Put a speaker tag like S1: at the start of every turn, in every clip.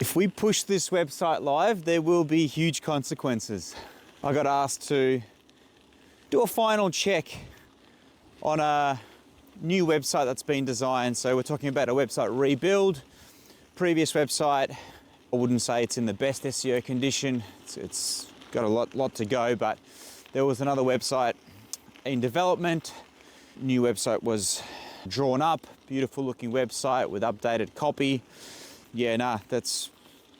S1: If we push this website live, there will be huge consequences. I got asked to do a final check on a new website that's been designed. So we're talking about a website rebuild. Previous website, I wouldn't say it's in the best SEO condition. It's got a lot to go, but there was another website in development. New website was drawn up, beautiful looking website with updated copy. Yeah, nah, that's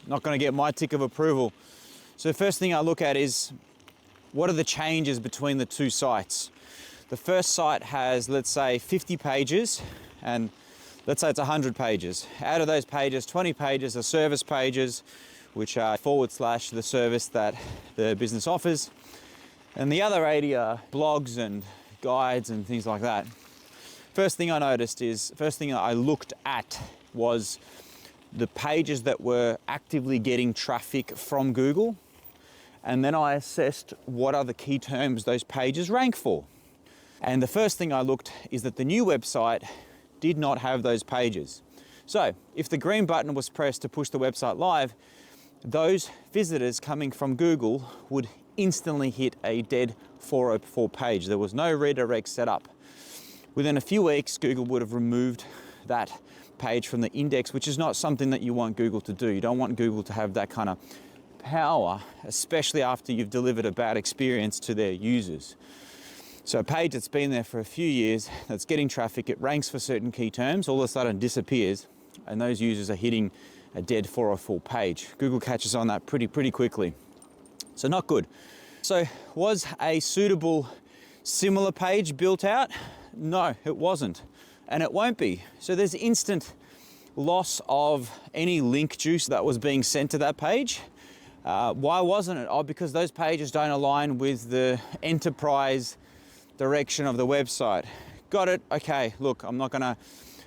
S1: not going to get my tick of approval. So the first thing I look at is, what are the changes between the two sites? The first site has, let's say, 50 pages, and let's say it's 100 pages. Out of those pages, 20 pages are service pages, which are / the service that the business offers. And the other 80 are blogs and guides and things like that. First thing I looked at was the pages that were actively getting traffic from Google. And then I assessed what are the key terms those pages rank for. And the first thing I looked is that the new website did not have those pages. So if the green button was pressed to push the website live, those visitors coming from Google would instantly hit a dead 404 page. There was no redirect set up. Within a few weeks, Google would have removed that page from the index, which is not something that you want Google to do. You don't want Google to have that kind of power, especially after you've delivered a bad experience to their users. So a page that's been there for a few years, that's getting traffic, it ranks for certain key terms, all of a sudden disappears, and those users are hitting a dead 404 page. Google catches on that pretty quickly. So not good. So was a suitable similar page built out? No, it wasn't. And it won't be. So there's instant loss of any link juice that was being sent to that page. Why wasn't it? Oh, because those pages don't align with the enterprise direction of the website. Got it? Okay, look,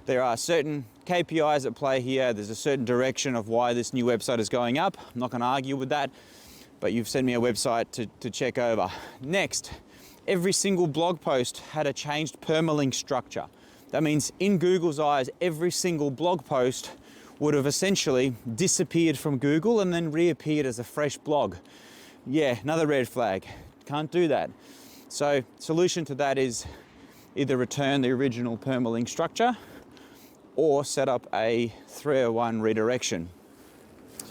S1: there are certain KPIs at play here. There's a certain direction of why this new website is going up. I'm not gonna argue with that, but you've sent me a website to check over. Next, every single blog post had a changed permalink structure. That means in Google's eyes, every single blog post would have essentially disappeared from Google and then reappeared as a fresh blog. Yeah, another red flag. Can't do that. So solution to that is either return the original permalink structure or set up a 301 redirection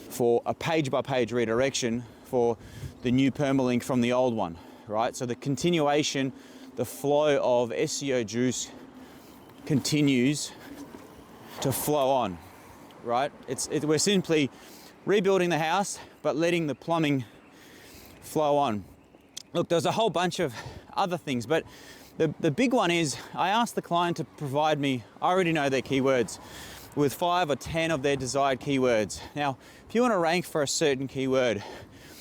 S1: for a page-by-page redirection for the new permalink from the old one, right? So the continuation, the flow of SEO juice continues to flow on, right? We're simply rebuilding the house, but letting the plumbing flow on. Look, there's a whole bunch of other things, but the big one is I asked the client to provide me, I already know their keywords, with 5 or 10 of their desired keywords. Now, if you want to rank for a certain keyword,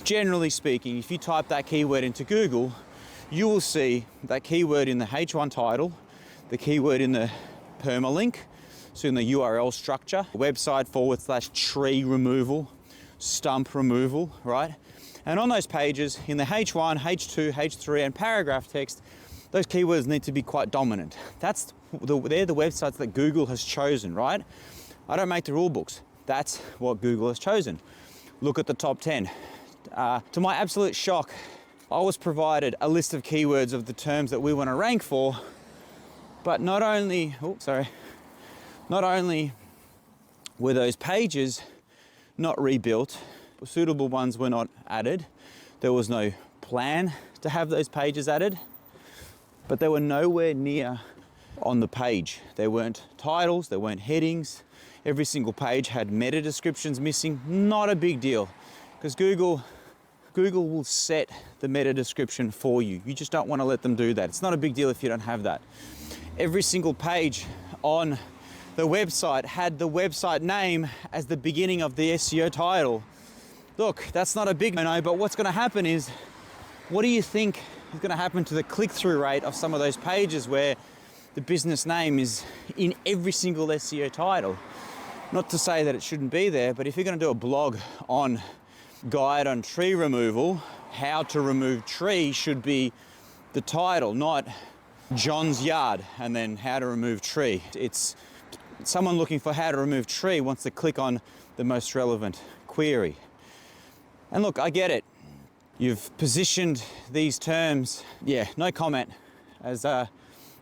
S1: generally speaking, if you type that keyword into Google, you will see that keyword in the H1 title, the keyword in the permalink, so in the URL structure, website / tree removal, stump removal, right? And on those pages, in the H1, H2, H3, and paragraph text, those keywords need to be quite dominant. They're the websites that Google has chosen, right? I don't make the rule books. That's what Google has chosen. Look at the top 10. To my absolute shock, I was provided a list of keywords of the terms that we want to rank for, but not only were those pages not rebuilt, suitable ones were not added, there was no plan to have those pages added, but they were nowhere near on the page. There weren't titles, there weren't headings. Every single page had meta descriptions missing. Not a big deal, because Google will set the meta description for you. You just don't want to let them do that. It's not a big deal if you don't have that. Every single page on the website had the website name as the beginning of the SEO title. Look, that's not a big no, but what's going to happen is, what do you think is going to happen to the click-through rate of some of those pages where the business name is in every single SEO title? Not to say that it shouldn't be there, but if you're going to do a blog on guide on tree removal, how to remove tree should be the title, not John's yard and then how to remove tree. It's someone looking for how to remove tree wants to click on the most relevant query. And look, I get it. You've positioned these terms, yeah, no comment. As an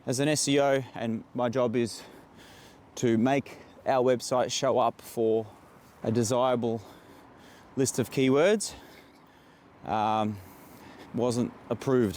S1: SEO, and my job is to make our website show up for a desirable list of keywords, wasn't approved